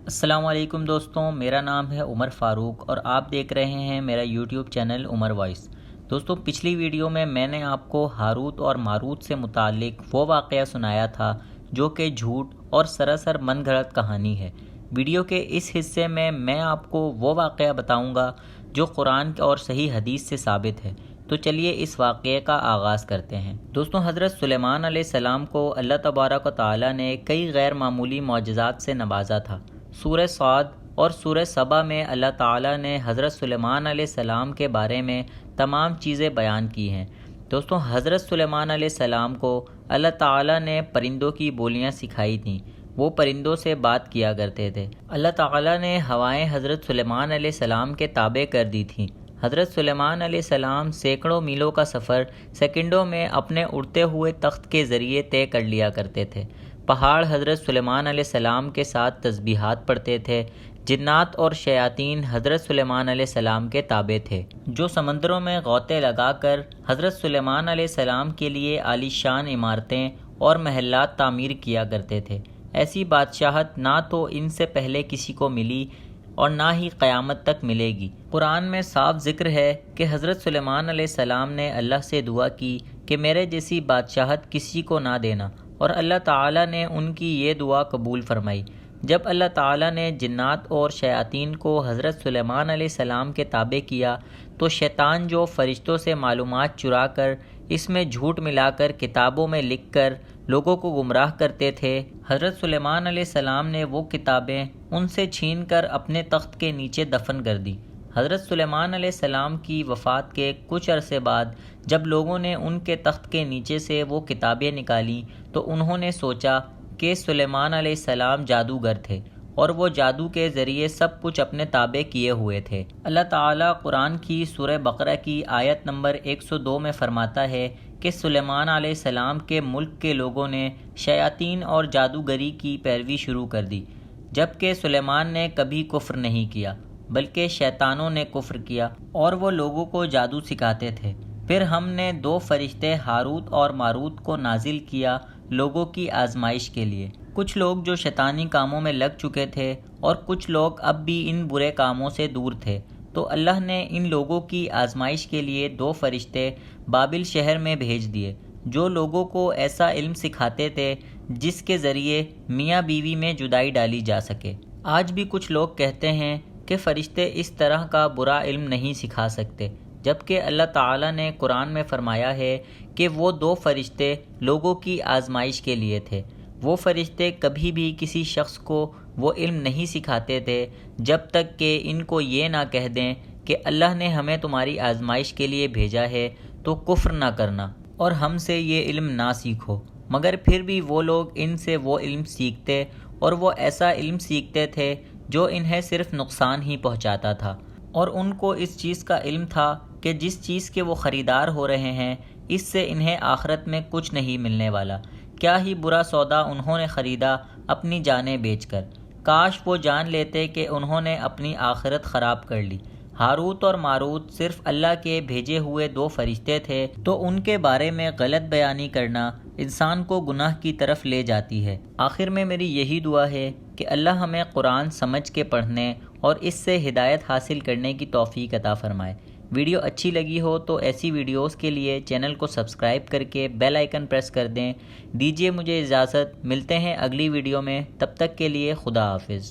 السلام علیکم دوستوں، میرا نام ہے عمر فاروق اور آپ دیکھ رہے ہیں میرا یوٹیوب چینل عمر وائس۔ دوستوں، پچھلی ویڈیو میں نے آپ کو ہاروت اور ماروت سے متعلق وہ واقعہ سنایا تھا جو کہ جھوٹ اور سراسر من گھڑت کہانی ہے۔ ویڈیو کے اس حصے میں آپ کو وہ واقعہ بتاؤں گا جو قرآن اور صحیح حدیث سے ثابت ہے۔ تو چلیے اس واقعے کا آغاز کرتے ہیں۔ دوستوں، حضرت سلیمان علیہ السلام کو اللہ تبارک و تعالیٰ نے کئی غیر معمولی معجزات سے نوازا تھا۔ سورہ صاد اور سورہ سبا میں اللہ تعالیٰ نے حضرت سلیمان علیہ السلام کے بارے میں تمام چیزیں بیان کی ہیں۔ دوستوں، حضرت سلیمان علیہ السلام کو اللہ تعالیٰ نے پرندوں کی بولیاں سکھائی تھیں۔ وہ پرندوں سے بات کیا کرتے تھے۔ اللہ تعالیٰ نے ہوائیں حضرت سلیمان علیہ السلام کے تابع کر دی تھیں۔ حضرت سلیمان علیہ السلام سینکڑوں میلوں کا سفر سیکنڈوں میں اپنے اڑتے ہوئے تخت کے ذریعے طے کر لیا کرتے تھے۔ پہاڑ حضرت سلیمان علیہ السلام کے ساتھ تسبیحات پڑھتے تھے۔ جنات اور شیاطین حضرت سلیمان علیہ السلام کے تابع تھے، جو سمندروں میں غوطے لگا کر حضرت سلیمان علیہ السلام کے لیے عالی شان عمارتیں اور محلات تعمیر کیا کرتے تھے۔ ایسی بادشاہت نہ تو ان سے پہلے کسی کو ملی اور نہ ہی قیامت تک ملے گی۔ قرآن میں صاف ذکر ہے کہ حضرت سلیمان علیہ السلام نے اللہ سے دعا کی کہ میرے جیسی بادشاہت کسی کو نہ دینا، اور اللہ تعالیٰ نے ان کی یہ دعا قبول فرمائی۔ جب اللہ تعالیٰ نے جنات اور شیاطین کو حضرت سلیمان علیہ السلام کے تابع کیا تو شیطان، جو فرشتوں سے معلومات چرا کر اس میں جھوٹ ملا کر کتابوں میں لکھ کر لوگوں کو گمراہ کرتے تھے، حضرت سلیمان علیہ السلام نے وہ کتابیں ان سے چھین کر اپنے تخت کے نیچے دفن کر دی۔ حضرت سلیمان علیہ السلام کی وفات کے کچھ عرصے بعد جب لوگوں نے ان کے تخت کے نیچے سے وہ کتابیں نکالیں تو انہوں نے سوچا کہ سلیمان علیہ السلام جادوگر تھے اور وہ جادو کے ذریعے سب کچھ اپنے تابع کیے ہوئے تھے۔ اللہ تعالیٰ قرآن کی سورہ بقرہ کی آیت نمبر 102 میں فرماتا ہے کہ سلیمان علیہ السلام کے ملک کے لوگوں نے شیاطین اور جادوگری کی پیروی شروع کر دی، جبکہ سلیمان نے کبھی کفر نہیں کیا بلکہ شیطانوں نے کفر کیا اور وہ لوگوں کو جادو سکھاتے تھے۔ پھر ہم نے 2 فرشتے ہاروت اور ماروت کو نازل کیا لوگوں کی آزمائش کے لیے۔ کچھ لوگ جو شیطانی کاموں میں لگ چکے تھے اور کچھ لوگ اب بھی ان برے کاموں سے دور تھے، تو اللہ نے ان لوگوں کی آزمائش کے لیے 2 فرشتے بابل شہر میں بھیج دیے، جو لوگوں کو ایسا علم سکھاتے تھے جس کے ذریعے میاں بیوی میں جدائی ڈالی جا سکے۔ آج بھی کچھ لوگ کہتے ہیں کہ فرشتے اس طرح کا برا علم نہیں سکھا سکتے، جبکہ اللہ تعالیٰ نے قرآن میں فرمایا ہے کہ وہ 2 فرشتے لوگوں کی آزمائش کے لیے تھے۔ وہ فرشتے کبھی بھی کسی شخص کو وہ علم نہیں سکھاتے تھے جب تک کہ ان کو یہ نہ کہہ دیں کہ اللہ نے ہمیں تمہاری آزمائش کے لیے بھیجا ہے تو کفر نہ کرنا اور ہم سے یہ علم نہ سیکھو، مگر پھر بھی وہ لوگ ان سے وہ علم سیکھتے اور وہ ایسا علم سیکھتے تھے جو انہیں صرف نقصان ہی پہنچاتا تھا، اور ان کو اس چیز کا علم تھا کہ جس چیز کے وہ خریدار ہو رہے ہیں اس سے انہیں آخرت میں کچھ نہیں ملنے والا۔ کیا ہی برا سودا انہوں نے خریدا اپنی جانیں بیچ کر۔ کاش وہ جان لیتے کہ انہوں نے اپنی آخرت خراب کر لی۔ ہاروت اور ماروت صرف اللہ کے بھیجے ہوئے 2 فرشتے تھے، تو ان کے بارے میں غلط بیانی کرنا انسان کو گناہ کی طرف لے جاتی ہے۔ آخر میں میری یہی دعا ہے کہ اللہ ہمیں قرآن سمجھ کے پڑھنے اور اس سے ہدایت حاصل کرنے کی توفیق عطا فرمائے۔ ویڈیو اچھی لگی ہو تو ایسی ویڈیوز کے لیے چینل کو سبسکرائب کر کے بیل آئیکن پریس کر دیں۔ دیجیے مجھے اجازت، ملتے ہیں اگلی ویڈیو میں، تب تک کے لیے خدا حافظ۔